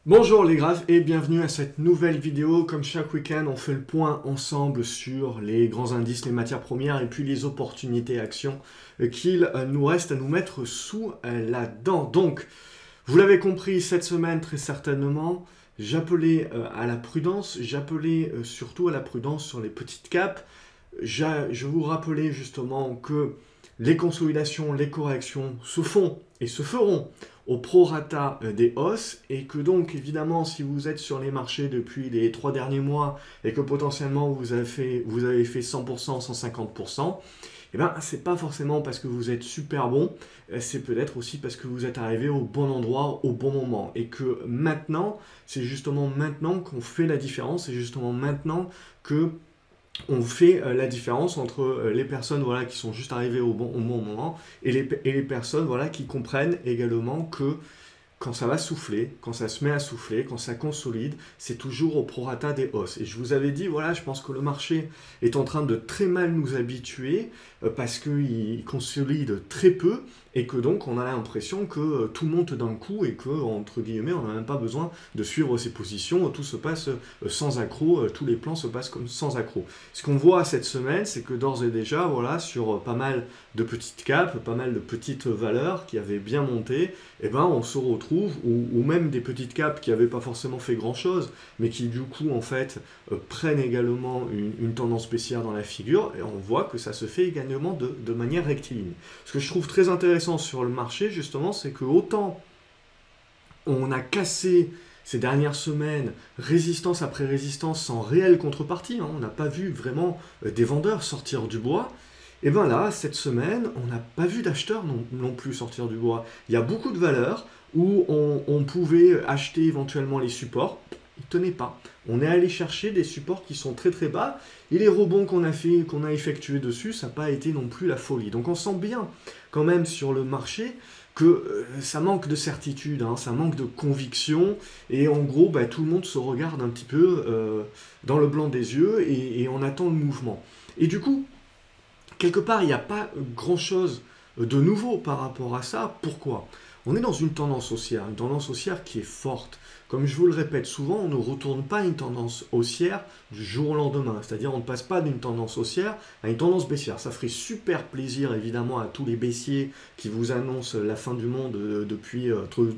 Bonjour les graves et bienvenue à cette nouvelle vidéo. Comme chaque week-end, on fait le point ensemble sur les grands indices, les matières premières et puis les opportunités actions qu'il nous reste à nous mettre sous la dent. Donc, vous l'avez compris, cette semaine très certainement, j'appelais à la prudence, j'appelais surtout à la prudence sur les petites capes. Je vous rappelais justement que les consolidations, les corrections se font et se feront au prorata des hausses, et que donc évidemment si vous êtes sur les marchés depuis les 3 derniers mois et que potentiellement vous avez fait 100%, 150%, et ben c'est pas forcément parce que vous êtes super bon, c'est peut-être aussi parce que vous êtes arrivé au bon endroit au bon moment, et que maintenant, c'est justement maintenant qu'on fait la différence, c'est justement maintenant que on fait la différence entre les personnes voilà, qui sont juste arrivées au bon moment et les personnes voilà, qui comprennent également que quand ça va souffler, quand ça se met à souffler, quand ça consolide, c'est toujours au prorata des hausses. Et je vous avais dit, voilà, je pense que le marché est en train de très mal nous habituer parce qu'il consolide très peu et que donc on a l'impression que tout monte d'un coup et que, entre guillemets, on n'a même pas besoin de suivre ses positions, tout se passe sans accroc, tous les plans se passent comme sans accroc. Ce qu'on voit cette semaine, c'est que d'ores et déjà, voilà, sur pas mal de petites capes, pas mal de petites valeurs qui avaient bien monté, eh ben, on se retrouve, ou même des petites capes qui n'avaient pas forcément fait grand-chose, mais qui du coup, en fait, prennent également une tendance baissière dans la figure, et on voit que ça se fait également de manière rectiligne. Ce que je trouve très intéressant sur le marché, justement, c'est que autant on a cassé ces dernières semaines, résistance après résistance, sans réelle contrepartie, hein, on n'a pas vu vraiment des vendeurs sortir du bois, et bien là, cette semaine, on n'a pas vu d'acheteurs non plus sortir du bois. Il y a beaucoup de valeurs où on pouvait acheter éventuellement les supports, ils ne tenaient pas. On est allé chercher des supports qui sont très très bas, et les rebonds qu'on a effectués dessus, ça n'a pas été non plus la folie. Donc on sent bien quand même sur le marché que ça manque de certitude, hein, ça manque de conviction, et en gros, bah, tout le monde se regarde un petit peu dans le blanc des yeux, et on attend le mouvement. Et du coup, quelque part, il n'y a pas grand-chose de nouveau par rapport à ça. Pourquoi ? On est dans une tendance haussière qui est forte. Comme je vous le répète souvent, on ne retourne pas une tendance haussière du jour au lendemain. C'est-à-dire, on ne passe pas d'une tendance haussière à une tendance baissière. Ça ferait super plaisir, évidemment, à tous les baissiers qui vous annoncent la fin du monde depuis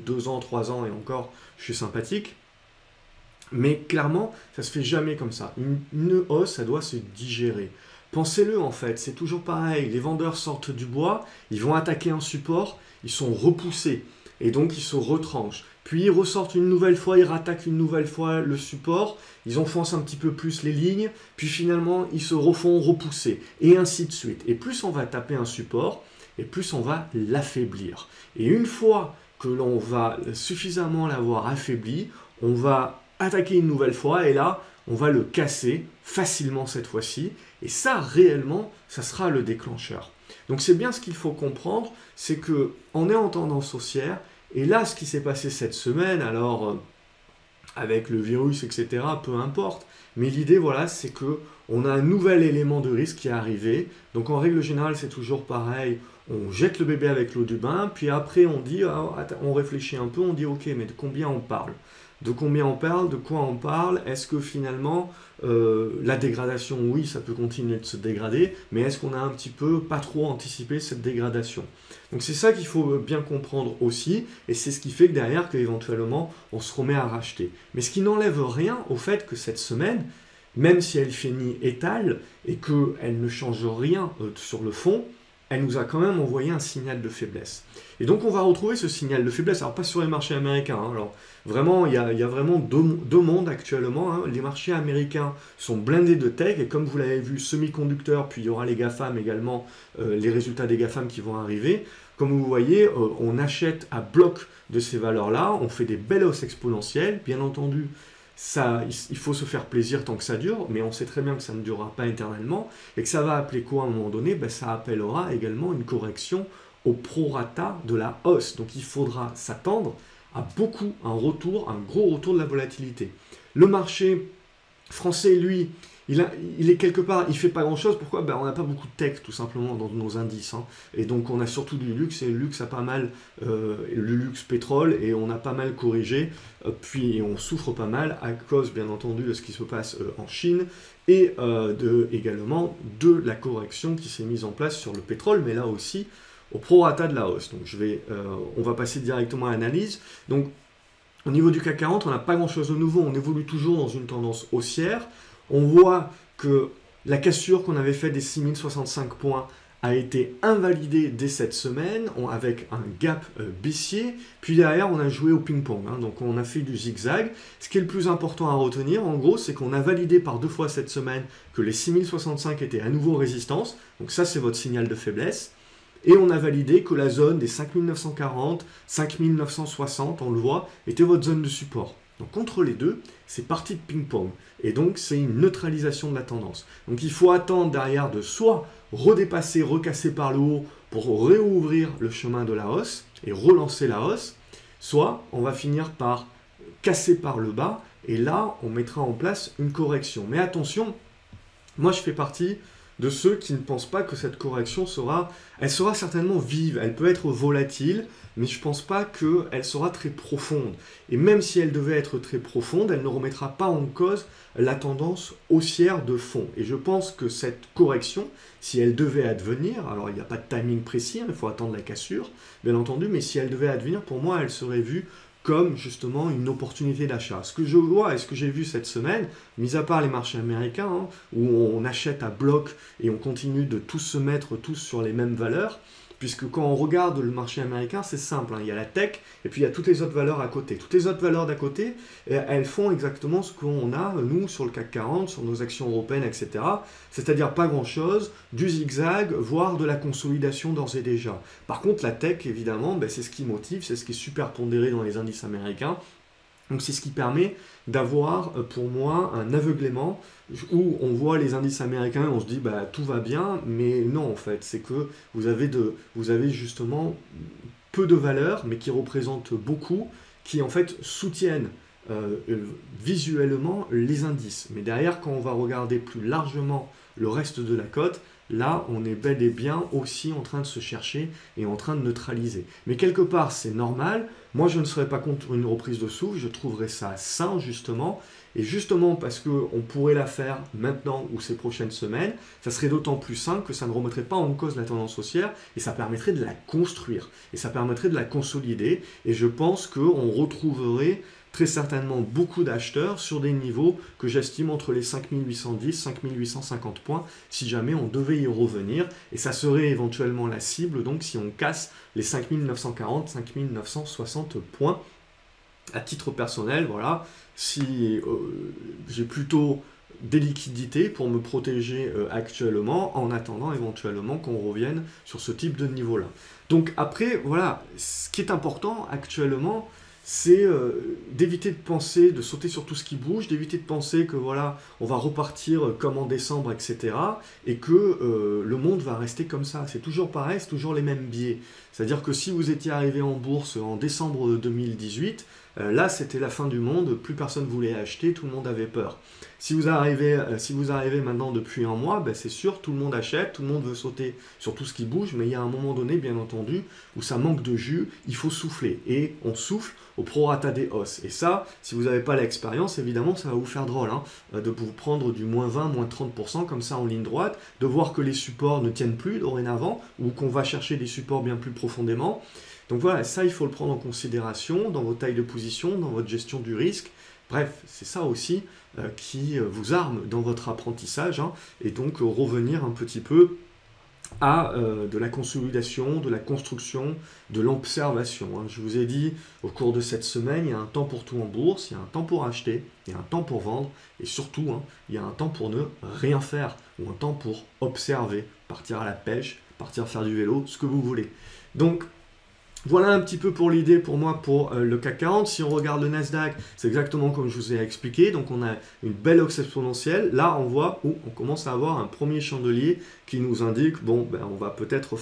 2 ans, 3 ans, et encore, je suis sympathique. Mais clairement, ça ne se fait jamais comme ça. Une hausse, ça doit se digérer. Pensez-le en fait, c'est toujours pareil. Les vendeurs sortent du bois, ils vont attaquer un support, ils sont repoussés et donc ils se retranchent. Puis ils ressortent une nouvelle fois, ils rattaquent une nouvelle fois le support, ils enfoncent un petit peu plus les lignes, puis finalement ils se refont repousser et ainsi de suite. Et plus on va taper un support, et plus on va l'affaiblir. Et une fois que l'on va suffisamment l'avoir affaibli, on va attaquer une nouvelle fois et là, on va le casser facilement cette fois-ci. Et ça, réellement, ça sera le déclencheur. Donc c'est bien ce qu'il faut comprendre, c'est qu'on est en tendance haussière. Et là, ce qui s'est passé cette semaine, alors avec le virus, etc., peu importe. Mais l'idée, voilà, c'est qu'on a un nouvel élément de risque qui est arrivé. Donc en règle générale, c'est toujours pareil. On jette le bébé avec l'eau du bain, puis après on dit, on réfléchit un peu, on dit ok, mais de combien on parle ? De combien on parle, de quoi on parle, est-ce que finalement la dégradation, oui, ça peut continuer de se dégrader, mais est-ce qu'on a un petit peu pas trop anticipé cette dégradation? Donc c'est ça qu'il faut bien comprendre aussi, et c'est ce qui fait que derrière, qu'éventuellement, on se remet à racheter. Mais ce qui n'enlève rien au fait que cette semaine, même si elle finit étale, et qu'elle ne change rien sur le fond, elle nous a quand même envoyé un signal de faiblesse. Et donc on va retrouver ce signal de faiblesse, alors pas sur les marchés américains, hein. Alors vraiment il y a vraiment deux mondes actuellement, hein. Les marchés américains sont blindés de tech, et comme vous l'avez vu, semi-conducteurs, puis il y aura les GAFAM également, les résultats des GAFAM qui vont arriver. Comme vous voyez, on achète à bloc de ces valeurs-là, on fait des belles hausses exponentielles, bien entendu. Ça, il faut se faire plaisir tant que ça dure, mais on sait très bien que ça ne durera pas éternellement, et que ça va appeler quoi à un moment donné? Ben, ça appellera également une correction au prorata de la hausse. Donc il faudra s'attendre à un gros retour de la volatilité. Le marché français, lui, il est quelque part, il fait pas grand-chose. Pourquoi? Ben, on n'a pas beaucoup de tech, tout simplement, dans nos indices. Hein. Et donc, on a surtout du luxe, et le luxe a pas mal, le luxe pétrole, et on a pas mal corrigé. Puis, on souffre pas mal à cause, bien entendu, de ce qui se passe en Chine, et également de la correction qui s'est mise en place sur le pétrole, mais là aussi, au prorata de la hausse. Donc, on va passer directement à l'analyse. Donc, au niveau du CAC 40, on n'a pas grand-chose de nouveau. On évolue toujours dans une tendance haussière. On voit que la cassure qu'on avait faite des 6065 points a été invalidée dès cette semaine avec un gap baissier. Puis derrière, on a joué au ping-pong. Hein, donc, on a fait du zigzag. Ce qui est le plus important à retenir, en gros, c'est qu'on a validé par 2 fois cette semaine que les 6065 étaient à nouveau résistance. Donc ça, c'est votre signal de faiblesse. Et on a validé que la zone des 5940, 5960, on le voit, était votre zone de support. Donc entre les deux, c'est parti de ping-pong. Et donc c'est une neutralisation de la tendance. Donc il faut attendre derrière de soit redépasser, recasser par le haut pour réouvrir le chemin de la hausse et relancer la hausse, soit on va finir par casser par le bas et là on mettra en place une correction. Mais attention, moi je fais partie de ceux qui ne pensent pas que cette correction elle sera certainement vive, elle peut être volatile, mais je ne pense pas qu'elle sera très profonde. Et même si elle devait être très profonde, elle ne remettra pas en cause la tendance haussière de fond. Et je pense que cette correction, si elle devait advenir, alors il n'y a pas de timing précis, hein, il faut attendre la cassure, bien entendu, mais si elle devait advenir, pour moi, elle serait vue comme justement une opportunité d'achat. Ce que je vois et ce que j'ai vu cette semaine, mis à part les marchés américains, hein, où on achète à bloc et on continue de tous se mettre tous sur les mêmes valeurs, puisque quand on regarde le marché américain, c'est simple, hein, il y a la tech et puis il y a toutes les autres valeurs à côté. Toutes les autres valeurs d'à côté, elles font exactement ce qu'on a, nous, sur le CAC 40, sur nos actions européennes, etc. C'est-à-dire pas grand-chose, du zigzag, voire de la consolidation d'ores et déjà. Par contre, la tech, évidemment, ben, c'est ce qui motive, c'est ce qui est super pondéré dans les indices américains. Donc c'est ce qui permet d'avoir pour moi un aveuglement où on voit les indices américains et on se dit bah tout va bien, mais non en fait, c'est que vous avez justement peu de valeurs mais qui représentent beaucoup, qui en fait soutiennent visuellement les indices. Mais derrière, quand on va regarder plus largement le reste de la cote, là, on est bel et bien aussi en train de se chercher et en train de neutraliser. Mais quelque part, c'est normal. Moi, je ne serais pas contre une reprise de souffle. Je trouverais ça sain, justement. Et justement, parce qu'on pourrait la faire maintenant ou ces prochaines semaines, ça serait d'autant plus sain que ça ne remettrait pas en cause la tendance haussière et ça permettrait de la construire. Et ça permettrait de la consolider. Et je pense qu'on retrouverait très certainement beaucoup d'acheteurs sur des niveaux que j'estime entre les 5810 et 5850 points si jamais on devait y revenir. Et ça serait éventuellement la cible, donc si on casse les 5940, 5960 points. À titre personnel, voilà, si j'ai plutôt des liquidités pour me protéger actuellement en attendant éventuellement qu'on revienne sur ce type de niveau-là. Donc après, voilà, ce qui est important actuellement, c'est d'éviter de penser, de sauter sur tout ce qui bouge, d'éviter de penser que voilà, on va repartir comme en décembre, etc. et que le monde va rester comme ça. C'est toujours pareil, c'est toujours les mêmes biais. C'est-à-dire que si vous étiez arrivé en bourse en décembre 2018, là c'était la fin du monde, plus personne voulait acheter, tout le monde avait peur. Si vous arrivez maintenant depuis un mois, ben c'est sûr, tout le monde achète, tout le monde veut sauter sur tout ce qui bouge, mais il y a un moment donné, bien entendu, où ça manque de jus, il faut souffler. Et on souffle au prorata des hausses. Et ça, si vous n'avez pas l'expérience, évidemment, ça va vous faire drôle, hein, de vous prendre du moins 20, moins 30% comme ça en ligne droite, de voir que les supports ne tiennent plus dorénavant, ou qu'on va chercher des supports bien plus profondément. Donc voilà, ça, il faut le prendre en considération dans vos tailles de position, dans votre gestion du risque. Bref, c'est ça aussi qui vous arme dans votre apprentissage, hein, et donc revenir un petit peu à de la consolidation, de la construction, de l'observation. Hein. Je vous ai dit au cours de cette semaine, il y a un temps pour tout en bourse, il y a un temps pour acheter, il y a un temps pour vendre, et surtout, hein, il y a un temps pour ne rien faire, ou un temps pour observer, partir à la pêche, partir faire du vélo, ce que vous voulez. Donc, voilà un petit peu pour l'idée pour moi pour le CAC 40. Si on regarde le Nasdaq, c'est exactement comme je vous ai expliqué. Donc on a une belle hausse exponentielle. Là, on voit où on commence à avoir un premier chandelier qui nous indique, bon, ben, on va peut-être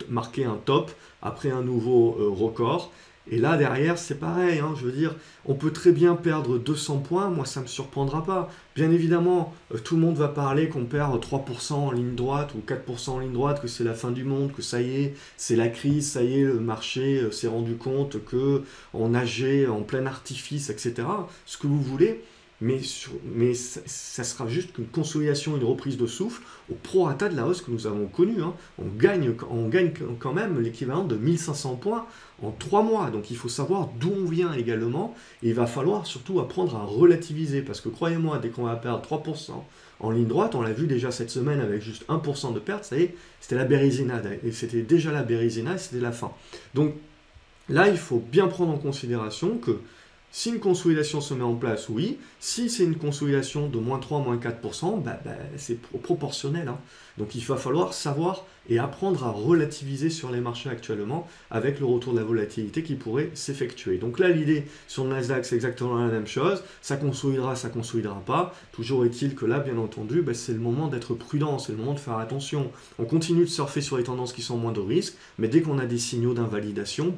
marquer un top après un nouveau record. Et là, derrière, c'est pareil, hein, je veux dire, on peut très bien perdre 200 points, moi ça ne me surprendra pas. Bien évidemment, tout le monde va parler qu'on perd 3% en ligne droite ou 4% en ligne droite, que c'est la fin du monde, que ça y est, c'est la crise, ça y est, le marché s'est rendu compte qu'on nageait en plein artifice, etc. Ce que vous voulez. Mais ça sera juste qu'une consolidation, une reprise de souffle au prorata de la hausse que nous avons connue. Hein. On gagne quand même l'équivalent de 1500 points en 3 mois. Donc il faut savoir d'où on vient également. Et il va falloir surtout apprendre à relativiser. Parce que croyez-moi, dès qu'on va perdre 3% en ligne droite, on l'a vu déjà cette semaine avec juste 1% de perte, ça y est, c'était la bérisinade. Et c'était déjà la bérisinade, c'était la fin. Donc là, il faut bien prendre en considération que si une consolidation se met en place, oui. Si c'est une consolidation de moins 3, moins 4%, c'est proportionnel. Hein. Donc il va falloir savoir et apprendre à relativiser sur les marchés actuellement avec le retour de la volatilité qui pourrait s'effectuer. Donc là, l'idée sur le Nasdaq, c'est exactement la même chose. Ça consolidera pas. Toujours est-il que là, bien entendu, c'est le moment d'être prudent, c'est le moment de faire attention. On continue de surfer sur les tendances qui sont moins de risques, mais dès qu'on a des signaux d'invalidation,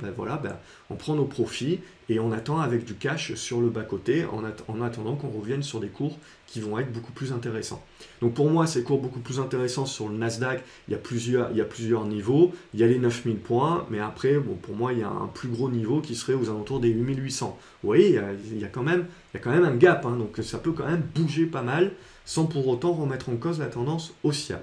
on prend nos profits et on attend avec du cash sur le bas-côté en attendant qu'on revienne sur des cours qui vont être beaucoup plus intéressants. Donc pour moi, ces cours beaucoup plus intéressants sur le Nasdaq, il y a plusieurs niveaux. Il y a les 9000 points, mais après, pour moi, il y a un plus gros niveau qui serait aux alentours des 8800. Vous voyez, il y a quand même un gap, hein, donc ça peut quand même bouger pas mal sans pour autant remettre en cause la tendance haussière.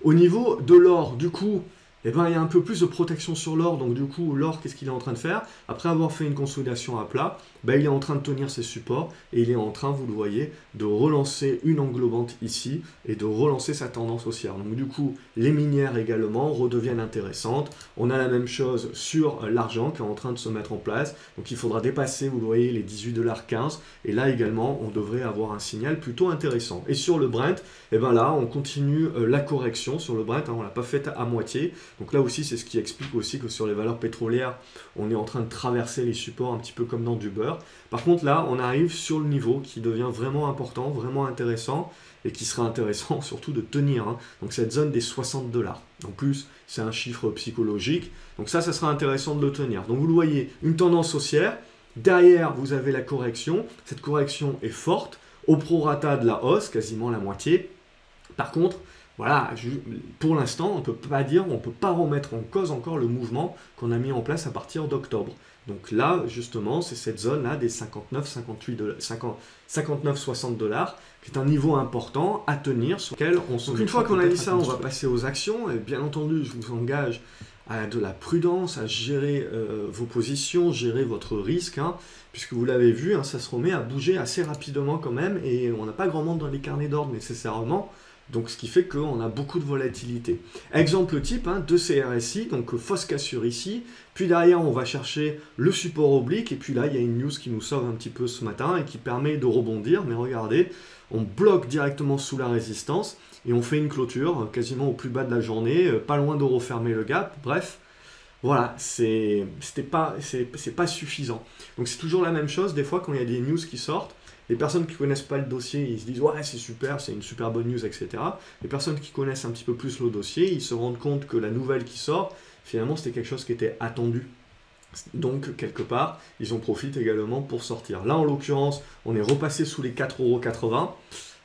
Au niveau de l'or, du coup, il y a un peu plus de protection sur l'or. Donc du coup, l'or, qu'est-ce qu'il est en train de faire? Après avoir fait une consolidation à plat, il est en train de tenir ses supports et il est en train, vous le voyez, de relancer une englobante ici et de relancer sa tendance haussière. Donc du coup, les minières également redeviennent intéressantes. On a la même chose sur l'argent qui est en train de se mettre en place. Donc il faudra dépasser, vous le voyez, les 18,15 $. Et là également, on devrait avoir un signal plutôt intéressant. Et sur le Brent, là, on continue la correction sur le Brent. Hein, on ne l'a pas faite à moitié. Donc là aussi, c'est ce qui explique aussi que sur les valeurs pétrolières, on est en train de traverser les supports un petit peu comme dans du beurre. Par contre, là, on arrive sur le niveau qui devient vraiment important, vraiment intéressant, et qui sera intéressant surtout de tenir. Hein. Donc cette zone des 60 $. En plus, c'est un chiffre psychologique. Donc ça sera intéressant de le tenir. Donc vous le voyez, une tendance haussière. Derrière, vous avez la correction. Cette correction est forte, au prorata de la hausse, quasiment la moitié. Par contre, voilà, pour l'instant, on ne peut pas remettre en cause encore le mouvement qu'on a mis en place à partir d'octobre. Donc là, justement, c'est cette zone-là des 59-60 $, qui est un niveau important à tenir sur lequel on se... Donc une fois qu'on a dit ça, on va passer aux actions. Et bien entendu, je vous engage à de la prudence, à gérer vos positions, gérer votre risque, hein, puisque vous l'avez vu, hein, ça se remet à bouger assez rapidement quand même, et on n'a pas grand monde dans les carnets d'ordre nécessairement. Donc, ce qui fait qu'on a beaucoup de volatilité. Exemple type, hein, de CRSI, donc fausse cassure ici. Puis derrière, on va chercher le support oblique. Et puis là, il y a une news qui nous sauve un petit peu ce matin et qui permet de rebondir. Mais regardez, on bloque directement sous la résistance et on fait une clôture quasiment au plus bas de la journée, pas loin de refermer le gap. Bref, voilà, c'est pas suffisant. Donc, c'est toujours la même chose. Des fois, quand il y a des news qui sortent, les personnes qui ne connaissent pas le dossier, ils se disent « Ouais, c'est super, c'est une super bonne news, etc. » Les personnes qui connaissent un petit peu plus le dossier, ils se rendent compte que la nouvelle qui sort, finalement, c'était quelque chose qui était attendu. Donc, quelque part, ils en profitent également pour sortir. Là, en l'occurrence, on est repassé sous les 4,80 €.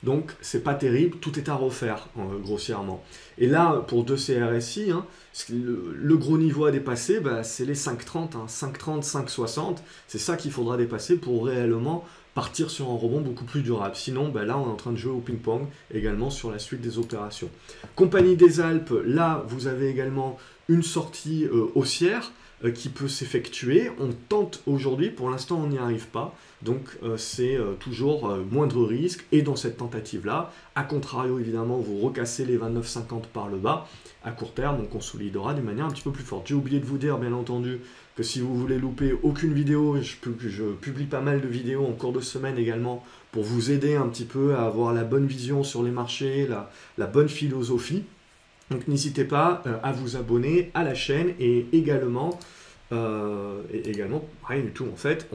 Donc, c'est pas terrible, tout est à refaire, grossièrement. Et là, pour 2 CRSI, hein, le gros niveau à dépasser, c'est les 5,30, hein, 5,30, 5,60. C'est ça qu'il faudra dépasser pour réellement partir sur un rebond beaucoup plus durable. Sinon, là, on est en train de jouer au ping-pong également sur la suite des opérations. Compagnie des Alpes, là, vous avez également une sortie haussière qui peut s'effectuer. On tente aujourd'hui, pour l'instant, on n'y arrive pas. Donc, c'est toujours moindre risque. Et dans cette tentative-là, à contrario, évidemment, vous recassez les 29,50 par le bas. À court terme, on consolidera d'une manière un petit peu plus forte. J'ai oublié de vous dire, bien entendu, que si vous voulez louper aucune vidéo, je publie pas mal de vidéos en cours de semaine également pour vous aider un petit peu à avoir la bonne vision sur les marchés, la bonne philosophie. Donc n'hésitez pas à vous abonner à la chaîne et également Et également, rien du tout en fait.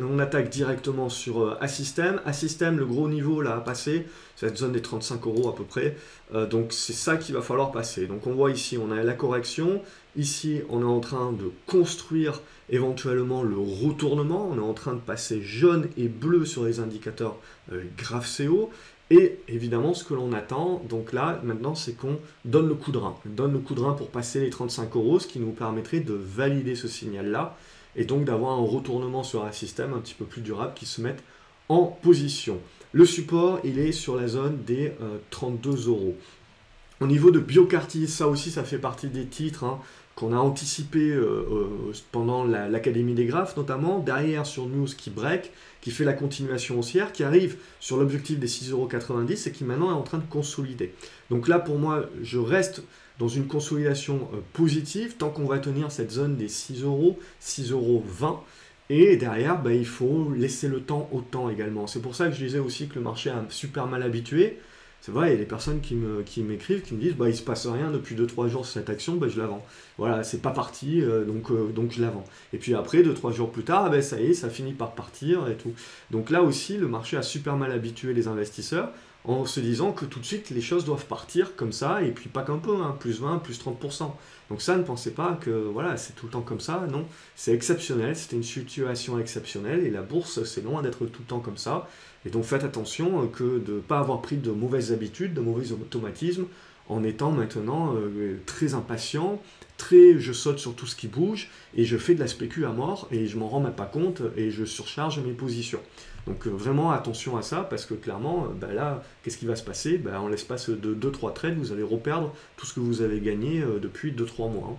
On attaque directement sur A-System. A-System, le gros niveau là à passer, cette zone des 35 € à peu près. Donc c'est ça qu'il va falloir passer. Donc on voit ici, on a la correction. Ici, on est en train de construire éventuellement le retournement. On est en train de passer jaune et bleu sur les indicateurs GraphCO. Et évidemment, ce que l'on attend, donc là, maintenant, c'est qu'on donne le coup de rein. On donne le coup de rein pour passer les 35 €, ce qui nous permettrait de valider ce signal-là, et donc d'avoir un retournement sur un système un petit peu plus durable qui se mette en position. Le support, il est sur la zone des 32 €. Au niveau de Biocartis, ça aussi, ça fait partie des titres qu'on a anticipé pendant l'Académie des Graphes, notamment. Derrière, sur News qui break, qui fait la continuation haussière, qui arrive sur l'objectif des 6,90 € et qui maintenant est en train de consolider. Donc là, pour moi, je reste dans une consolidation positive tant qu'on va tenir cette zone des 6 €, 6,20 €. Et derrière, il faut laisser le temps au temps également. C'est pour ça que je disais aussi que le marché a super mal habitué. C'est vrai, il y a des personnes qui m'écrivent, qui me disent il se passe rien depuis 2-3 jours sur cette action, je la vends. Voilà, c'est pas parti, donc je la vends. Et puis après, 2-3 jours plus tard, ça y est, ça finit par partir et tout. Donc là aussi, le marché a super mal habitué les investisseurs en se disant que tout de suite, les choses doivent partir comme ça, et puis pas qu'un peu, plus 20, plus 30%. Donc ça, ne pensez pas que voilà, c'est tout le temps comme ça, non, c'est exceptionnel, c'était une situation exceptionnelle, et la bourse, c'est loin d'être tout le temps comme ça. Et donc faites attention que de ne pas avoir pris de mauvaises habitudes, de mauvais automatismes, en étant maintenant très impatient, je saute sur tout ce qui bouge, et je fais de la spécu à mort, et je m'en rends même pas compte, et je surcharge mes positions. Donc vraiment attention à ça, parce que clairement, là, qu'est-ce qui va se passer? En l'espace de 2-3 trades, vous allez reperdre tout ce que vous avez gagné depuis 2-3 mois.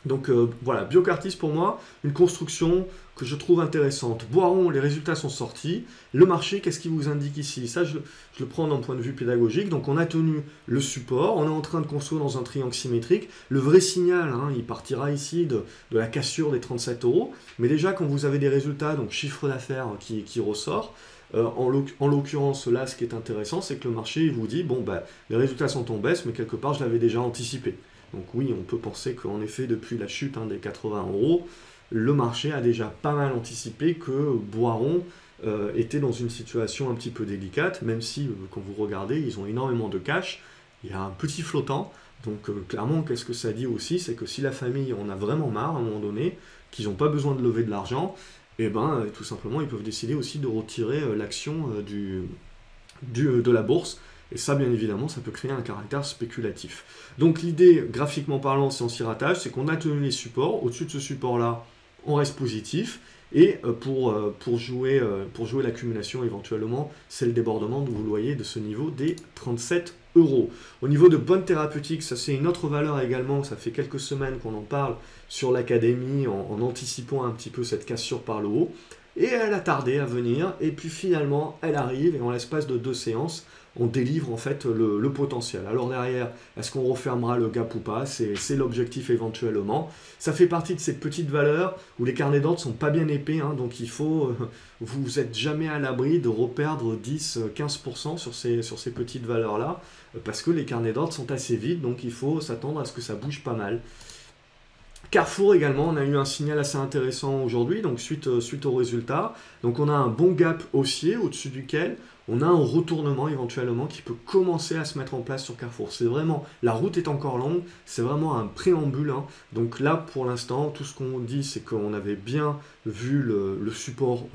Donc voilà, Biocartis pour moi, une construction que je trouve intéressante. Boiron, les résultats sont sortis. Le marché, qu'est-ce qu'il vous indique ici? Ça, je le prends d'un point de vue pédagogique. Donc on a tenu le support, on est en train de construire dans un triangle symétrique. Le vrai signal, il partira ici de la cassure des 37 €. Mais déjà, quand vous avez des résultats, donc chiffre d'affaires qui ressort, en l'occurrence, là, ce qui est intéressant, c'est que le marché il vous dit, les résultats sont en baisse, mais quelque part, je l'avais déjà anticipé. Donc oui, on peut penser qu'en effet, depuis la chute des 80 €, le marché a déjà pas mal anticipé que Boiron était dans une situation un petit peu délicate, même si, quand vous regardez, ils ont énormément de cash, il y a un petit flottant, donc clairement, qu'est-ce que ça dit aussi? C'est que si la famille en a vraiment marre à un moment donné, qu'ils n'ont pas besoin de lever de l'argent, tout simplement, ils peuvent décider aussi de retirer l'action de la bourse. Et ça, bien évidemment, ça peut créer un caractère spéculatif. Donc l'idée, graphiquement parlant, c'est en siratage, c'est qu'on a tenu les supports. Au-dessus de ce support-là, on reste positif. Et pour jouer l'accumulation éventuellement, c'est le débordement, vous le voyez, de ce niveau des 37 €. Au niveau de bonne thérapeutique, ça c'est une autre valeur également, ça fait quelques semaines qu'on en parle sur l'académie en anticipant un petit peu cette cassure par le haut. Et elle a tardé à venir, et puis finalement, elle arrive, et en l'espace de 2 séances, on délivre en fait le potentiel. Alors derrière, est-ce qu'on refermera le gap ou pas? C'est l'objectif éventuellement. Ça fait partie de ces petites valeurs où les carnets d'ordre sont pas bien épais, donc il faut, vous n'êtes jamais à l'abri de reperdre 10-15% sur ces petites valeurs-là, parce que les carnets d'ordre sont assez vides, donc il faut s'attendre à ce que ça bouge pas mal. Carrefour également, on a eu un signal assez intéressant aujourd'hui, donc suite aux résultats. Donc on a un bon gap haussier au-dessus duquel on a un retournement éventuellement qui peut commencer à se mettre en place sur Carrefour. C'est vraiment, la route est encore longue, c'est vraiment un préambule. Donc là, pour l'instant, tout ce qu'on dit, c'est qu'on avait bien vu le support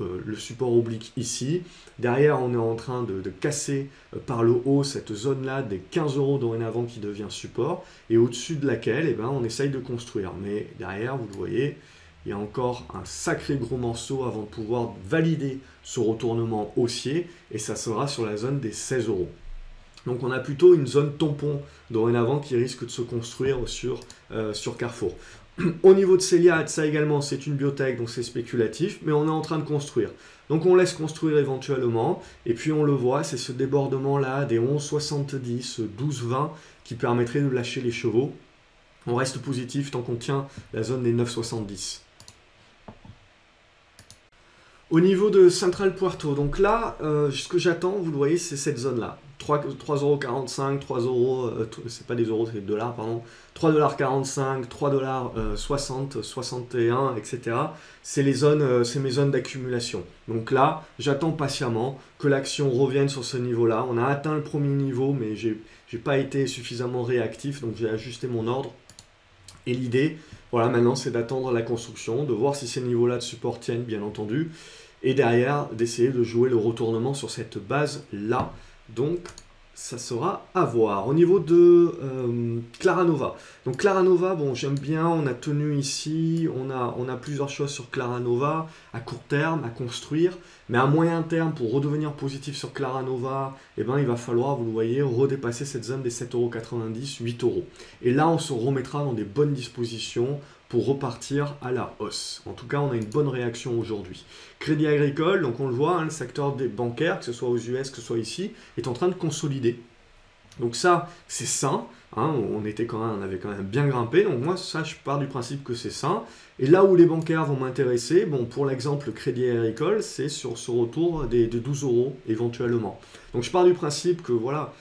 oblique ici. Derrière, on est en train de casser par le haut cette zone-là des 15 € dorénavant qui devient support, et au-dessus de laquelle, on essaye de construire. Mais derrière, vous le voyez, il y a encore un sacré gros morceau avant de pouvoir valider ce retournement haussier, et ça sera sur la zone des 16 €. Donc on a plutôt une zone tampon dorénavant qui risque de se construire sur Carrefour. Au niveau de Céliade, ça également c'est une biotech, donc c'est spéculatif, mais on est en train de construire. Donc on laisse construire éventuellement, et puis on le voit, c'est ce débordement là des 11,70, 12,20 qui permettrait de lâcher les chevaux. On reste positif tant qu'on tient la zone des 9,70. Au niveau de Central Puerto, donc là, ce que j'attends, vous le voyez, c'est cette zone-là. 3,45 €, 3 euros, c'est pas des euros, c'est des dollars, pardon, 3,45 $, 3,60 $, 61, etc. C'est mes zones d'accumulation. Donc là, j'attends patiemment que l'action revienne sur ce niveau-là. On a atteint le premier niveau, mais j'ai pas été suffisamment réactif, donc j'ai ajusté mon ordre. Et l'idée, voilà, maintenant, c'est d'attendre la construction, de voir si ces niveaux-là de support tiennent, bien entendu, et derrière, d'essayer de jouer le retournement sur cette base-là. Donc, ça sera à voir. Au niveau de Claranova. Donc, Claranova, bon, j'aime bien, on a tenu ici, on a plusieurs choses sur Claranova, à court terme, à construire, mais à moyen terme, pour redevenir positif sur Claranova, eh ben, il va falloir, vous le voyez, redépasser cette zone des 7,90 €, 8 €. Et là, on se remettra dans des bonnes dispositions pour repartir à la hausse. En tout cas, on a une bonne réaction aujourd'hui. Crédit Agricole, donc on le voit, hein, le secteur des bancaires, que ce soit aux US, que ce soit ici, est en train de consolider. Donc ça, c'est sain. Hein, on avait quand même bien grimpé. Donc moi, ça, je pars du principe que c'est sain. Et là où les bancaires vont m'intéresser, bon, pour l'exemple, le Crédit Agricole, c'est sur ce retour de 12 € éventuellement. Donc je pars du principe que voilà,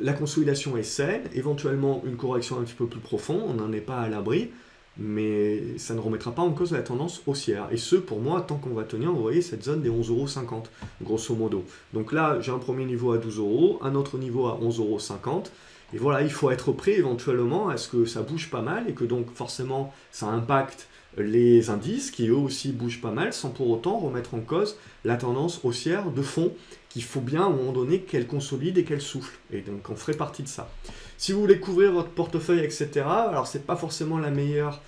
la consolidation est saine, éventuellement une correction un petit peu plus profonde, on n'en est pas à l'abri, mais ça ne remettra pas en cause la tendance haussière. Et ce, pour moi, tant qu'on va tenir, vous voyez, cette zone des 11,50 €, grosso modo. Donc là, j'ai un premier niveau à 12 €, un autre niveau à 11,50 €. Et voilà, il faut être prêt éventuellement à ce que ça bouge pas mal et que donc forcément, ça impacte les indices qui eux aussi bougent pas mal sans pour autant remettre en cause la tendance haussière de fond qu'il faut bien à un moment donné qu'elle consolide et qu'elle souffle. Et donc on ferait partie de ça. Si vous voulez couvrir votre portefeuille, etc., alors c'est pas forcément la meilleure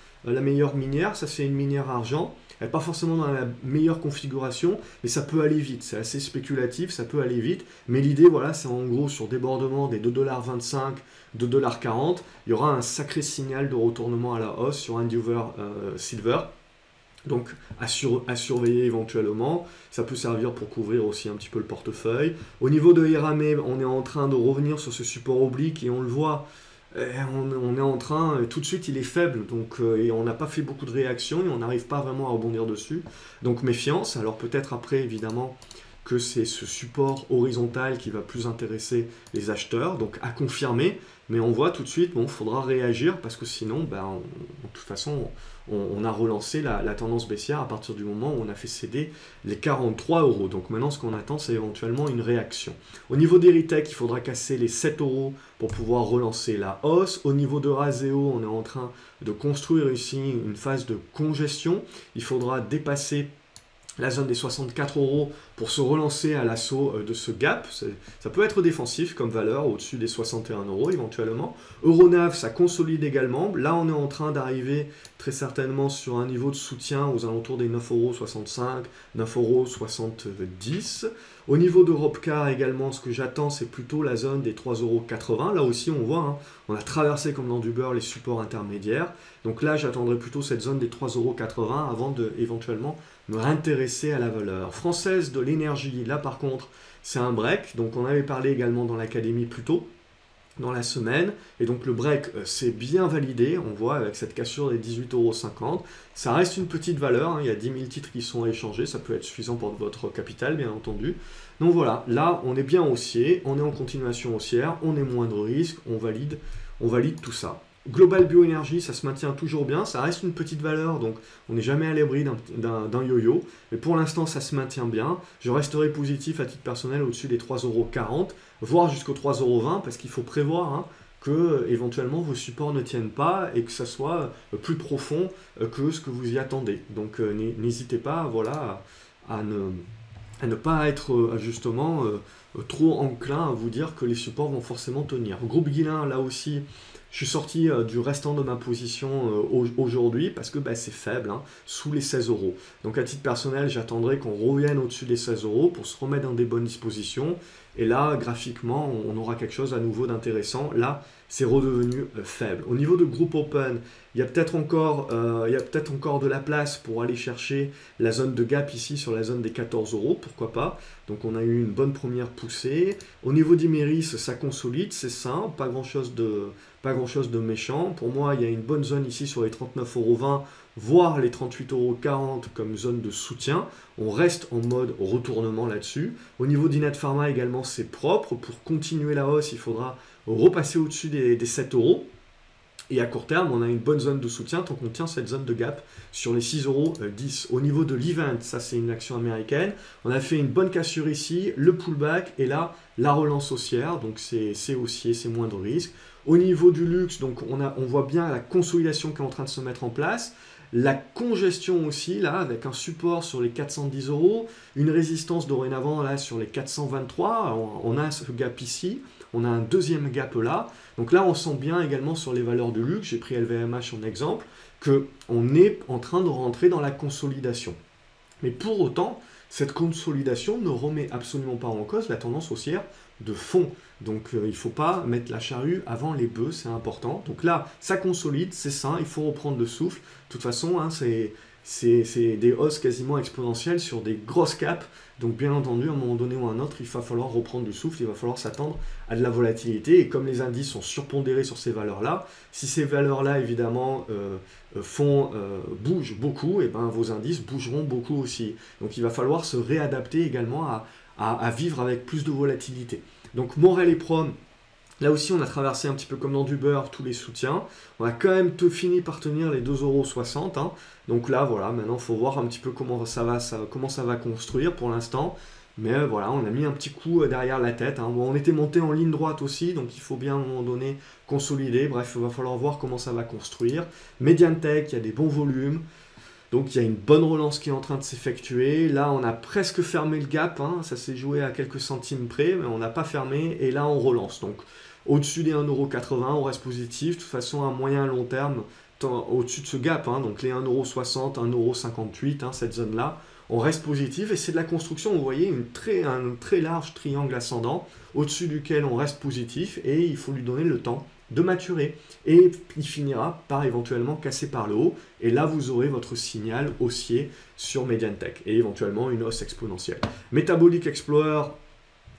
minière, ça c'est une minière argent. Elle n'est pas forcément dans la meilleure configuration, mais ça peut aller vite. C'est assez spéculatif, ça peut aller vite. Mais l'idée, voilà, c'est en gros sur débordement des 2,25 $, 2,40 $, il y aura un sacré signal de retournement à la hausse sur Endeavour Silver. Donc à surveiller éventuellement, ça peut servir pour couvrir aussi un petit peu le portefeuille. Au niveau de Irame, on est en train de revenir sur ce support oblique et on le voit, on est en train, tout de suite il est faible, donc, et on n'a pas fait beaucoup de réactions et on n'arrive pas vraiment à rebondir dessus. Donc méfiance, alors peut-être après évidemment que c'est ce support horizontal qui va plus intéresser les acheteurs, donc à confirmer, mais on voit tout de suite, bon, il faudra réagir parce que sinon, ben, de toute façon, on a relancé la tendance baissière à partir du moment où on a fait céder les 43 €. Donc maintenant, ce qu'on attend, c'est éventuellement une réaction. Au niveau d'Erytech, il faudra casser les 7 € pour pouvoir relancer la hausse. Au niveau de Raseo, on est en train de construire ici une phase de congestion. Il faudra dépasser la zone des 64 € pour se relancer à l'assaut de ce gap. Ça peut être défensif comme valeur au-dessus des 61 € éventuellement. Euronav, ça consolide également. Là, on est en train d'arriver très certainement sur un niveau de soutien aux alentours des 9,65 €, 9,70 €. Au niveau d'Europecar également, ce que j'attends, c'est plutôt la zone des 3,80 €. Là aussi, on voit, hein, on a traversé comme dans du beurre les supports intermédiaires. Donc là, j'attendrai plutôt cette zone des 3,80 € avant de éventuellement me réintéresser à la valeur française de l'énergie. Là, par contre, c'est un break. Donc, on avait parlé également dans l'académie plus tôt, dans la semaine. Et donc, le break, c'est bien validé. On voit avec cette cassure des 18,50 €. Ça reste une petite valeur. Hein. Il y a 10 000 titres qui sont échangés. Ça peut être suffisant pour votre capital, bien entendu. Donc, voilà. Là, on est bien haussier. On est en continuation haussière. On est moins de risque. On valide tout ça. Global Bioénergie, ça se maintient toujours bien, ça reste une petite valeur, donc on n'est jamais à l'abri d'un yo-yo, mais pour l'instant ça se maintient bien. Je resterai positif à titre personnel au-dessus des 3,40 €, voire jusqu'aux 3,20 €, parce qu'il faut prévoir hein, que éventuellement vos supports ne tiennent pas et que ça soit plus profond que ce que vous y attendez. Donc n'hésitez pas voilà, à ne pas être justement trop enclin à vous dire que les supports vont forcément tenir. Groupe Guillain, là aussi, je suis sorti du restant de ma position aujourd'hui parce que c'est faible, hein, sous les 16 €. Donc à titre personnel, j'attendrai qu'on revienne au-dessus des 16 € pour se remettre dans des bonnes dispositions. Et là, graphiquement, on aura quelque chose à nouveau d'intéressant. Là, c'est redevenu faible. Au niveau de Groupe Open, il y a peut-être encore de la place pour aller chercher la zone de gap ici sur la zone des 14 €, pourquoi pas. Donc on a eu une bonne première poussée. Au niveau d'Imeris, ça consolide, c'est sain, pas grand chose de méchant. Pour moi, il y a une bonne zone ici sur les 39,20 €. voire les 38,40 € comme zone de soutien. On reste en mode retournement là-dessus. Au niveau d'Inet Pharma également, c'est propre. Pour continuer la hausse, il faudra repasser au-dessus des 7 €. Et à court terme, on a une bonne zone de soutien tant qu'on tient cette zone de gap sur les 6,10 €. Au niveau de l'event, ça c'est une action américaine, on a fait une bonne cassure ici, le pullback et là, la relance haussière, donc c'est haussier, c'est moins de risque. Au niveau du luxe, donc on voit bien la consolidation qui est en train de se mettre en place. La congestion aussi, là, avec un support sur les 410 €, une résistance dorénavant là sur les 423 €. On a ce gap ici, on a un deuxième gap là. Donc là, on sent bien également sur les valeurs de luxe, j'ai pris LVMH en exemple, qu'on est en train de rentrer dans la consolidation. Mais pour autant, cette consolidation ne remet absolument pas en cause la tendance haussière de fond. Donc il ne faut pas mettre la charrue avant les bœufs, c'est important. Donc là, ça consolide, c'est sain, il faut reprendre le souffle. De toute façon, hein, c'est des hausses quasiment exponentielles sur des grosses caps. Donc bien entendu, à un moment donné ou à un autre, il va falloir reprendre du souffle, il va falloir s'attendre à de la volatilité. Et comme les indices sont surpondérés sur ces valeurs-là, si ces valeurs-là, évidemment, bougent beaucoup, et ben vos indices bougeront beaucoup aussi. Donc il va falloir se réadapter également à vivre avec plus de volatilité. Donc Morel et Prom, là aussi on a traversé un petit peu comme dans du beurre tous les soutiens. On a quand même fini par tenir les 2,60 €. Hein. Donc là voilà, maintenant il faut voir un petit peu comment ça va construire pour l'instant. Mais voilà, on a mis un petit coup derrière la tête. Hein. Bon, on était monté en ligne droite aussi, donc il faut bien à un moment donné consolider. Bref, il va falloir voir comment ça va construire. Mediantech, il y a des bons volumes. Donc il y a une bonne relance qui est en train de s'effectuer. Là, on a presque fermé le gap. Hein. Ça s'est joué à quelques centimes près, mais on n'a pas fermé. Et là, on relance. Donc au-dessus des 1,80 €, on reste positif. De toute façon, à moyen et long terme, au-dessus de ce gap, hein, donc les 1,60 €, 1,58 €, hein, cette zone-là, on reste positif. Et c'est de la construction, vous voyez, un très large triangle ascendant, au-dessus duquel on reste positif. Et il faut lui donner le temps de maturer. Et il finira par éventuellement casser par le haut. Et là, vous aurez votre signal haussier sur Mediantech. Et éventuellement une hausse exponentielle. Metabolic Explorer,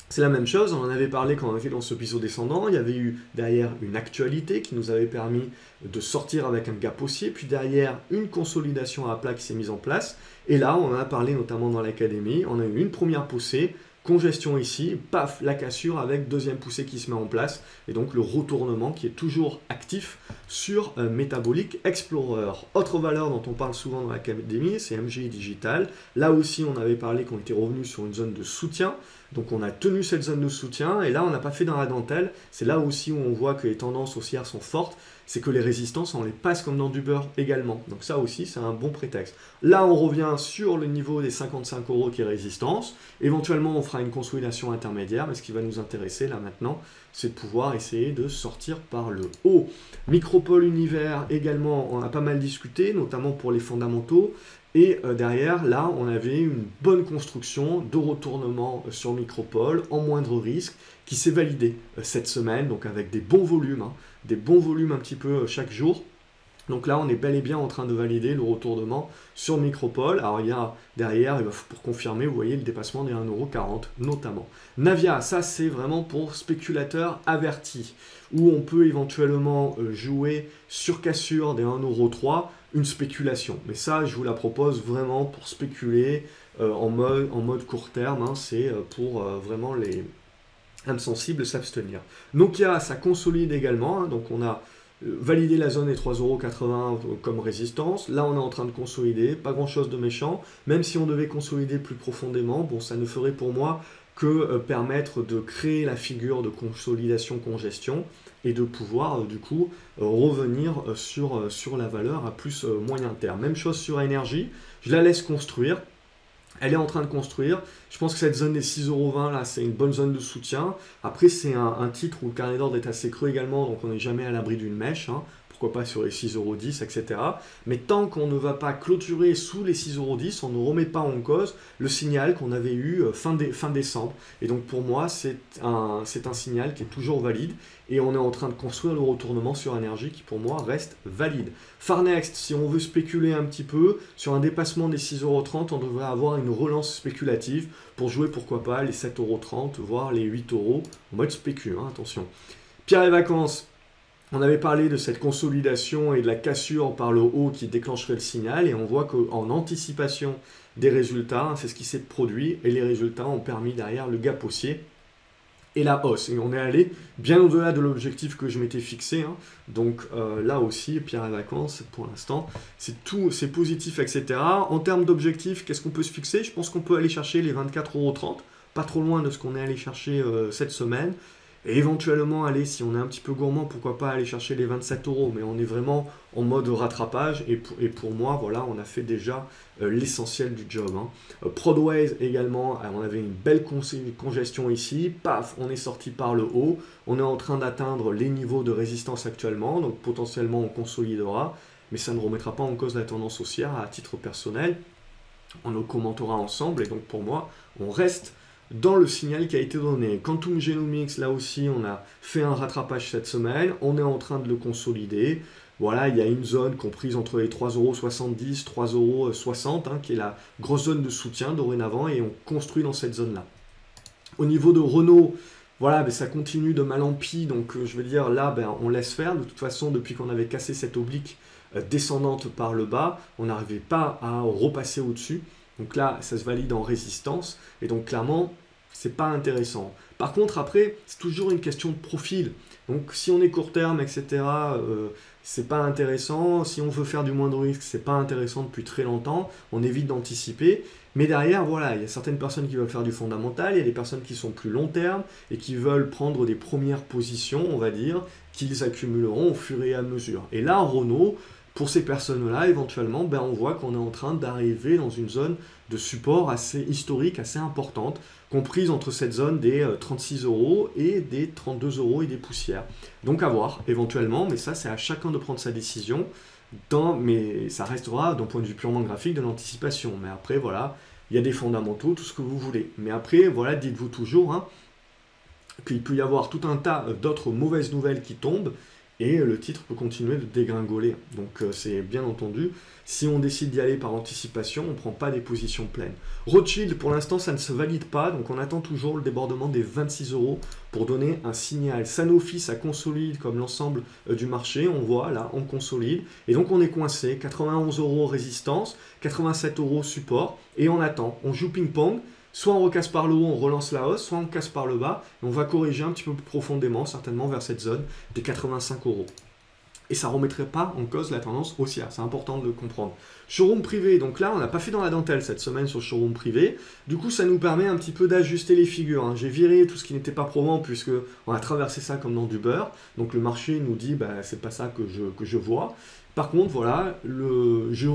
c'est la même chose. On en avait parlé quand on était dans ce piso descendant. Il y avait eu derrière une actualité qui nous avait permis de sortir avec un gap haussier. Puis derrière, une consolidation à plat qui s'est mise en place. Et là, on en a parlé notamment dans l'académie. On a eu une première poussée. Congestion ici, paf, la cassure avec deuxième poussée qui se met en place et donc le retournement qui est toujours actif sur Metabolic Explorer. Autre valeur dont on parle souvent dans l'académie, c'est MGI Digital. Là aussi, on avait parlé qu'on était revenu sur une zone de soutien. Donc on a tenu cette zone de soutien et là, on n'a pas fait dans la dentelle. C'est là aussi où on voit que les tendances haussières sont fortes. C'est que les résistances, on les passe comme dans du beurre également. Donc ça aussi, c'est un bon prétexte. Là, on revient sur le niveau des 55 € qui est résistance. Éventuellement, on fera une consolidation intermédiaire. Mais ce qui va nous intéresser là maintenant, c'est de pouvoir essayer de sortir par le haut. Micropole Univers également, on a pas mal discuté, notamment pour les fondamentaux. Et derrière, là, on avait une bonne construction de retournement sur Micropole en moindre risque qui s'est validée cette semaine, donc avec des bons volumes, hein, des bons volumes un petit peu chaque jour. Donc là, on est bel et bien en train de valider le retournement sur Micropole. Alors il y a derrière, pour confirmer, vous voyez le dépassement des 1,40 € notamment. Navia, ça c'est vraiment pour spéculateurs avertis, où on peut éventuellement jouer sur cassure des 1,03 €, une spéculation. Mais ça, je vous la propose vraiment pour spéculer en mode court terme. Hein, c'est pour vraiment les âmes sensibles s'abstenir. Nokia, ça consolide également. Hein, donc on a validé la zone des 3,80 € comme résistance. Là, on est en train de consolider. Pas grand-chose de méchant. Même si on devait consolider plus profondément, bon, ça ne ferait pour moi que permettre de créer la figure de consolidation-congestion et de pouvoir du coup revenir sur la valeur à plus moyen terme. Même chose sur énergie, je la laisse construire. Elle est en train de construire. Je pense que cette zone des 6,20 € là, c'est une bonne zone de soutien. Après, c'est un titre où le carnet d'ordre est assez creux également, donc on n'est jamais à l'abri d'une mèche. Hein. Pourquoi pas sur les 6,10 €, etc. Mais tant qu'on ne va pas clôturer sous les 6,10 €, on ne remet pas en cause le signal qu'on avait eu fin décembre. Et donc pour moi, c'est un signal qui est toujours valide. Et on est en train de construire le retournement sur énergie qui pour moi reste valide. Farnext, si on veut spéculer un petit peu, sur un dépassement des 6,30 €, on devrait avoir une relance spéculative pour jouer pourquoi pas les 7,30 €, voire les 8 € en mode spécu, hein, attention. Pierre et Vacances. On avait parlé de cette consolidation et de la cassure par le haut qui déclencherait le signal, et on voit qu'en anticipation des résultats, c'est ce qui s'est produit, et les résultats ont permis derrière le gap haussier et la hausse. Et on est allé bien au-delà de l'objectif que je m'étais fixé. Hein. Donc là aussi, Pierre et Vacances, pour l'instant, c'est positif, etc. En termes d'objectifs, qu'est-ce qu'on peut se fixer? Je pense qu'on peut aller chercher les 24,30 €, pas trop loin de ce qu'on est allé chercher cette semaine. Et éventuellement, aller, si on est un petit peu gourmand, pourquoi pas aller chercher les 27 €. Mais on est vraiment en mode rattrapage. Et pour moi, voilà, on a fait déjà l'essentiel du job. Hein. Prodways également, on avait une belle congestion ici. Paf, on est sorti par le haut. On est en train d'atteindre les niveaux de résistance actuellement. Donc potentiellement, on consolidera. Mais ça ne remettra pas en cause la tendance haussière à titre personnel. On le commentera ensemble. Et donc pour moi, on reste dans le signal qui a été donné. Quantum Genomics, là aussi, on a fait un rattrapage cette semaine. On est en train de le consolider. Voilà, il y a une zone comprise entre les 3,70 €, 3,60 €, hein, qui est la grosse zone de soutien dorénavant, et on construit dans cette zone-là. Au niveau de Renault, voilà, ben, ça continue de mal en pis, donc je veux dire, là, ben, on laisse faire. De toute façon, depuis qu'on avait cassé cette oblique descendante par le bas, on n'arrivait pas à repasser au-dessus. Donc là, ça se valide en résistance. Et donc clairement, c'est pas intéressant. Par contre, après, c'est toujours une question de profil. Donc si on est court terme, etc., c'est pas intéressant. Si on veut faire du moindre risque, c'est pas intéressant depuis très longtemps. On évite d'anticiper. Mais derrière, voilà, il y a certaines personnes qui veulent faire du fondamental. Il y a des personnes qui sont plus long terme et qui veulent prendre des premières positions, on va dire, qu'ils accumuleront au fur et à mesure. Et là, Renault, pour ces personnes-là, éventuellement, ben, on voit qu'on est en train d'arriver dans une zone de support assez historique, assez importante, comprise entre cette zone des 36 € et des 32 € et des poussières. Donc à voir, éventuellement, mais ça, c'est à chacun de prendre sa décision, mais ça restera, d'un point de vue purement graphique, de l'anticipation. Mais après, voilà, il y a des fondamentaux, tout ce que vous voulez. Mais après, voilà, dites-vous toujours hein, qu'il peut y avoir tout un tas d'autres mauvaises nouvelles qui tombent, et le titre peut continuer de dégringoler. Donc c'est bien entendu, si on décide d'y aller par anticipation, on ne prend pas des positions pleines. Rothschild, pour l'instant, ça ne se valide pas, donc on attend toujours le débordement des 26 € pour donner un signal. Sanofi, ça consolide comme l'ensemble du marché, on voit là, on consolide, et donc on est coincé, 91 € résistance, 87 € support, et on attend, on joue ping-pong. Soit on recasse par le haut, on relance la hausse, soit on casse par le bas, et on va corriger un petit peu plus profondément, certainement vers cette zone des 85 €. Et ça ne remettrait pas en cause la tendance haussière, c'est important de le comprendre. Showroom privé, donc là on n'a pas fait dans la dentelle cette semaine sur showroom privé, du coup ça nous permet un petit peu d'ajuster les figures. Hein. J'ai viré tout ce qui n'était pas probant puisque on a traversé ça comme dans du beurre, donc le marché nous dit bah, c'est pas ça que je vois. Par contre, voilà, je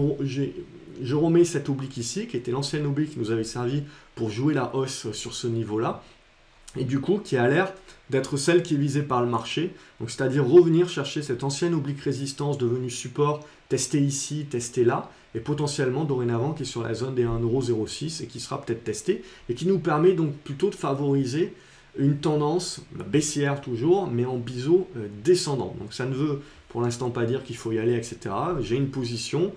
remets cette oblique ici, qui était l'ancienne oblique qui nous avait servi pour jouer la hausse sur ce niveau-là, et du coup, qui a l'air d'être celle qui est visée par le marché, donc c'est-à-dire revenir chercher cette ancienne oblique résistance devenue support, tester ici, tester là, et potentiellement dorénavant qui est sur la zone des 1,06 € et qui sera peut-être testée, et qui nous permet donc plutôt de favoriser une tendance baissière toujours, mais en biseau descendant. Donc ça ne veut pour l'instant pas dire qu'il faut y aller, etc. J'ai une position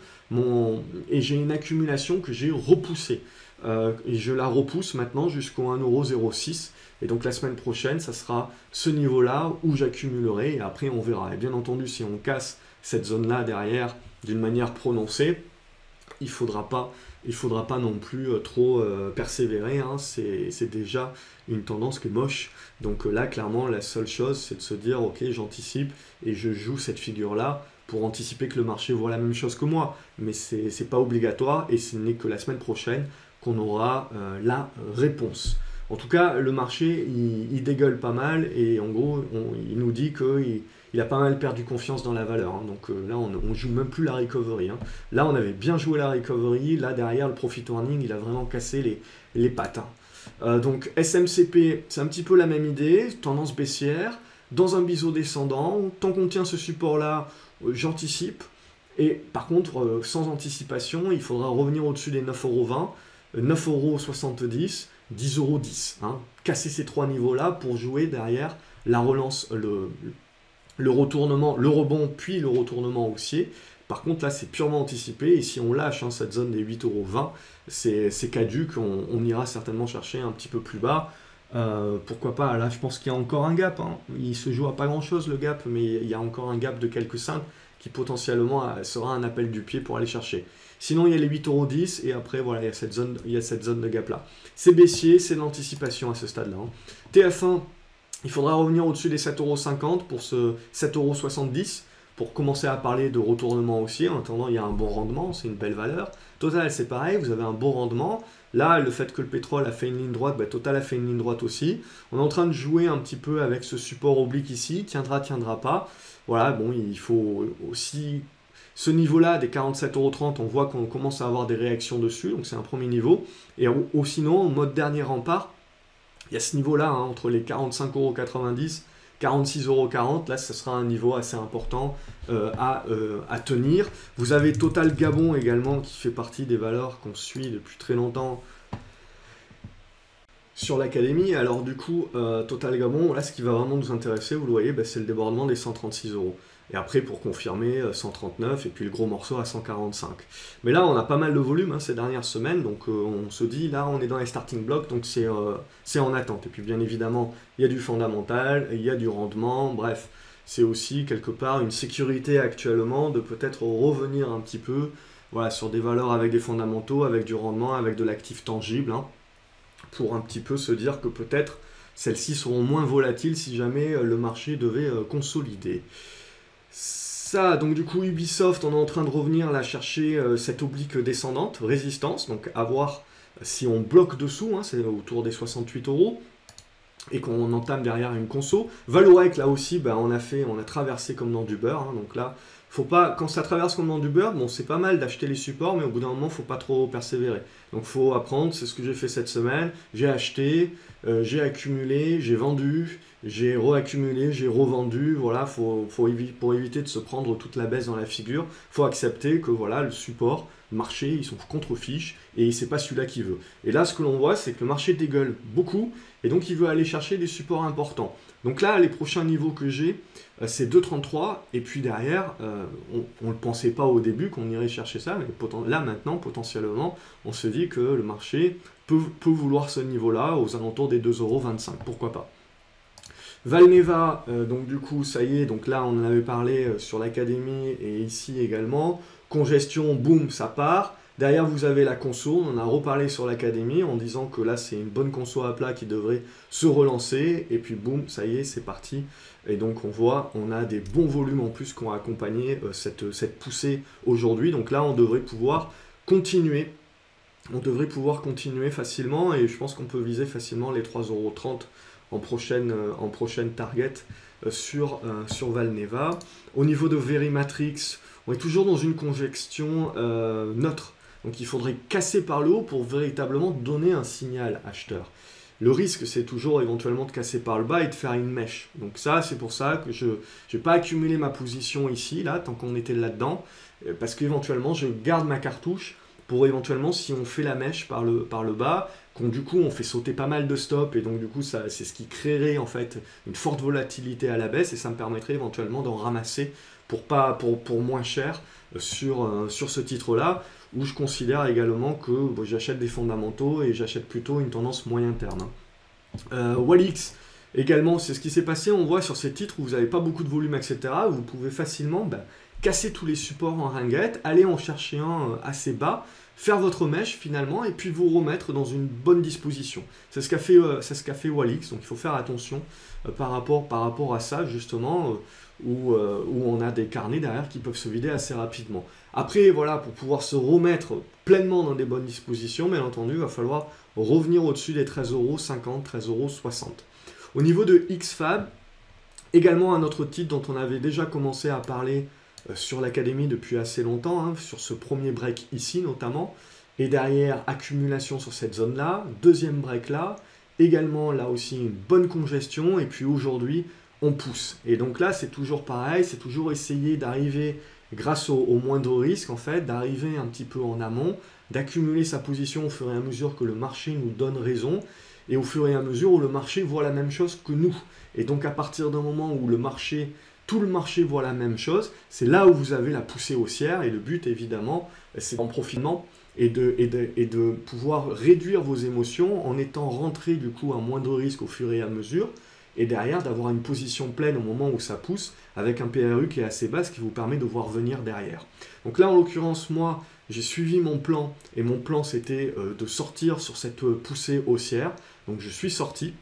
et j'ai une accumulation que j'ai repoussée. Et je la repousse maintenant jusqu'au 1,06 €. Et donc la semaine prochaine, ça sera ce niveau-là où j'accumulerai et après on verra. Et bien entendu, si on casse cette zone-là derrière d'une manière prononcée, il ne faudra pas non plus trop persévérer. Hein. C'est déjà une tendance qui est moche. Donc là, clairement, la seule chose, c'est de se dire, ok, j'anticipe et je joue cette figure-là pour anticiper que le marché voit la même chose que moi. Mais ce n'est pas obligatoire et ce n'est que la semaine prochaine qu'on aura la réponse. En tout cas, le marché, il dégueule pas mal et en gros, il nous dit qu'il a pas mal perdu confiance dans la valeur. Hein. Donc là, on ne joue même plus la recovery. Hein. Là, on avait bien joué la recovery. Là, derrière, le profit warning, il a vraiment cassé les pattes. Hein. Donc SMCP, c'est un petit peu la même idée, tendance baissière, dans un biseau descendant. Tant qu'on tient ce support-là, j'anticipe. Et par contre, sans anticipation, il faudra revenir au-dessus des 9,20 €, 9,70 €, 10,10 €, hein. Casser ces trois niveaux-là pour jouer derrière la relance, le retournement, le rebond, puis le retournement haussier. Par contre, là, c'est purement anticipé. Et si on lâche hein, cette zone des 8,20 €, c'est caduc. On ira certainement chercher un petit peu plus bas. Pourquoi pas, là je pense qu'il y a encore un gap, hein. Il se joue à pas grand chose le gap, mais il y a encore un gap de quelques 5 qui potentiellement sera un appel du pied pour aller chercher. Sinon il y a les 8,10 € et après voilà, il y a cette zone de gap là. C'est baissier, c'est de l'anticipation à ce stade là, hein. TF1, il faudra revenir au-dessus des 7,50 € pour ce 7,70 € pour commencer à parler de retournement aussi. En attendant, il y a un bon rendement, c'est une belle valeur. Total, c'est pareil, vous avez un bon rendement. Là, le fait que le pétrole a fait une ligne droite, Total a fait une ligne droite aussi. On est en train de jouer un petit peu avec ce support oblique ici, tiendra, tiendra pas. Voilà, bon, il faut aussi ce niveau-là, des 47,30 €, on voit qu'on commence à avoir des réactions dessus, donc c'est un premier niveau. Et sinon, en mode dernier rempart, il y a ce niveau-là, hein, entre les 45,90 €, 46,40 €, là ce sera un niveau assez important à tenir. Vous avez Total Gabon également qui fait partie des valeurs qu'on suit depuis très longtemps sur l'académie. Alors du coup, Total Gabon, là ce qui va vraiment nous intéresser, vous le voyez, c'est le débordement des 136 €. Et après, pour confirmer, 139, et puis le gros morceau à 145. Mais là, on a pas mal de volume hein, ces dernières semaines, donc on se dit, là, on est dans les starting blocks, donc c'est en attente. Et puis, bien évidemment, il y a du fondamental, il y a du rendement, bref, c'est aussi, quelque part, une sécurité actuellement de peut-être revenir un petit peu voilà, sur des valeurs avec des fondamentaux, avec du rendement, avec de l'actif tangible, hein, pour un petit peu se dire que peut-être celles-ci seront moins volatiles si jamais le marché devait consolider. Ça, donc du coup, Ubisoft, on est en train de revenir là chercher cette oblique descendante, résistance, donc à voir si on bloque dessous, hein, c'est autour des 68 €, et qu'on entame derrière une conso. Valorec, là aussi, on a traversé comme dans du beurre, hein, donc là, faut pas, quand ça traverse comme dans du beurre, bon, c'est pas mal d'acheter les supports, mais au bout d'un moment, faut pas trop persévérer. Donc faut apprendre, c'est ce que j'ai fait cette semaine, j'ai acheté, j'ai accumulé, j'ai vendu, j'ai reaccumulé, j'ai revendu, voilà, pour éviter de se prendre toute la baisse dans la figure, faut accepter que voilà, le support, le marché, ils sont contre-fiches, et c'est pas celui-là qui veut. Et là, ce que l'on voit, c'est que le marché dégueule beaucoup, et donc il veut aller chercher des supports importants. Donc là, les prochains niveaux que j'ai, c'est 2,33, et puis derrière, on ne le pensait pas au début qu'on irait chercher ça, mais là maintenant, potentiellement, on se dit que le marché peut vouloir ce niveau-là, aux alentours des 2,25 €, pourquoi pas. Valneva, donc du coup, ça y est, donc là on en avait parlé sur l'académie et ici également. Congestion, boum, ça part. Derrière, vous avez la conso, on en a reparlé sur l'académie en disant que là, c'est une bonne conso à plat qui devrait se relancer. Et puis, boum, ça y est, c'est parti. Et donc, on voit, on a des bons volumes en plus qui ont accompagné cette poussée aujourd'hui. Donc là, on devrait pouvoir continuer. On devrait pouvoir continuer facilement et je pense qu'on peut viser facilement les 3,30 € en prochaine target sur Valneva. Au niveau de Verimatrix, on est toujours dans une congestion neutre. Donc il faudrait casser par le haut pour véritablement donner un signal acheteur. Le risque, c'est toujours éventuellement de casser par le bas et de faire une mèche. Donc ça, c'est pour ça que je n'ai pas accumulé ma position ici, là, tant qu'on était là-dedans, parce qu'éventuellement, je garde ma cartouche pour éventuellement, si on fait la mèche par le bas, du coup, on fait sauter pas mal de stops, et donc du coup, c'est ce qui créerait en fait une forte volatilité à la baisse, et ça me permettrait éventuellement d'en ramasser pour moins cher sur ce titre-là, où je considère également que j'achète des fondamentaux et j'achète plutôt une tendance moyen terme. Walix, également, c'est ce qui s'est passé, on voit sur ces titres où vous n'avez pas beaucoup de volume, etc., vous pouvez facilement casser tous les supports en ringuette, aller en chercher un assez bas, faire votre mèche finalement, et puis vous remettre dans une bonne disposition. C'est ce qu'a fait Walix, donc il faut faire attention par rapport à ça, justement, où on a des carnets derrière qui peuvent se vider assez rapidement. Après, voilà, pour pouvoir se remettre pleinement dans des bonnes dispositions, bien entendu, il va falloir revenir au-dessus des 13,50 €, 13,60 €. Au niveau de XFAB, également un autre titre dont on avait déjà commencé à parler sur l'académie depuis assez longtemps, hein, sur ce premier break ici notamment, et derrière accumulation sur cette zone-là, deuxième break là, également là aussi une bonne congestion, et puis aujourd'hui on pousse. Et donc là c'est toujours pareil, c'est toujours essayer d'arriver grâce au moindre risque en fait, d'arriver un petit peu en amont, d'accumuler sa position au fur et à mesure que le marché nous donne raison, et au fur et à mesure où le marché voit la même chose que nous. Et donc à partir d'un moment où tout le marché voit la même chose, c'est là où vous avez la poussée haussière, et le but évidemment, c'est en profitant et de pouvoir réduire vos émotions en étant rentré du coup à moindre risque au fur et à mesure, et derrière d'avoir une position pleine au moment où ça pousse, avec un PRU qui est assez bas, ce qui vous permet de voir venir derrière. Donc là, en l'occurrence, moi, j'ai suivi mon plan, et mon plan, c'était de sortir sur cette poussée haussière. Donc je suis sorti.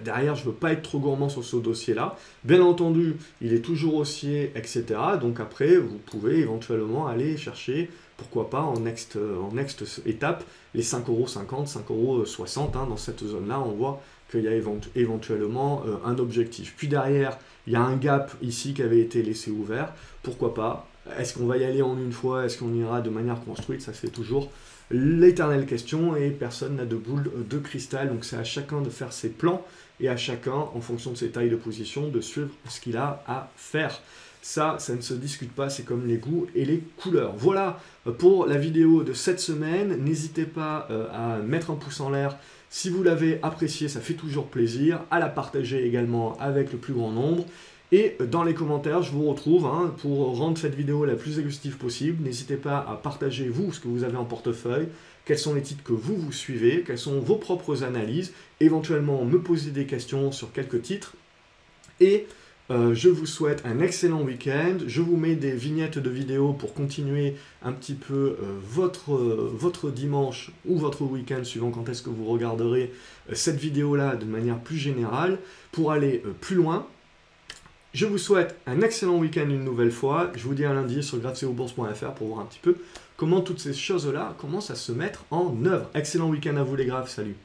Derrière, je ne veux pas être trop gourmand sur ce dossier-là. Bien entendu, il est toujours haussier, etc. Donc après, vous pouvez éventuellement aller chercher, pourquoi pas, en next étape, les 5,50 €, 5,60 € hein, dans cette zone-là, on voit qu'il y a éventuellement un objectif. Puis derrière, il y a un gap ici qui avait été laissé ouvert. Pourquoi pas? Est-ce qu'on va y aller en une fois? Est-ce qu'on ira de manière construite? Ça, c'est toujours l'éternelle question et personne n'a de boule de cristal. Donc c'est à chacun de faire ses plans et à chacun, en fonction de ses tailles de position, de suivre ce qu'il a à faire. Ça ne se discute pas, c'est comme les goûts et les couleurs. Voilà pour la vidéo de cette semaine. N'hésitez pas à mettre un pouce en l'air si vous l'avez apprécié, ça fait toujours plaisir. À la partager également avec le plus grand nombre. Et dans les commentaires, je vous retrouve pour rendre cette vidéo la plus exhaustive possible. N'hésitez pas à partager, vous, ce que vous avez en portefeuille, quels sont les titres que vous suivez, quelles sont vos propres analyses, éventuellement me poser des questions sur quelques titres. Et je vous souhaite un excellent week-end. Je vous mets des vignettes de vidéos pour continuer un petit peu votre dimanche ou votre week-end, suivant quand est-ce que vous regarderez cette vidéo-là de manière plus générale, pour aller plus loin. Je vous souhaite un excellent week-end une nouvelle fois. Je vous dis à lundi sur graphecobourse.fr pour voir un petit peu comment toutes ces choses-là commencent à se mettre en œuvre. Excellent week-end à vous les graphes, salut!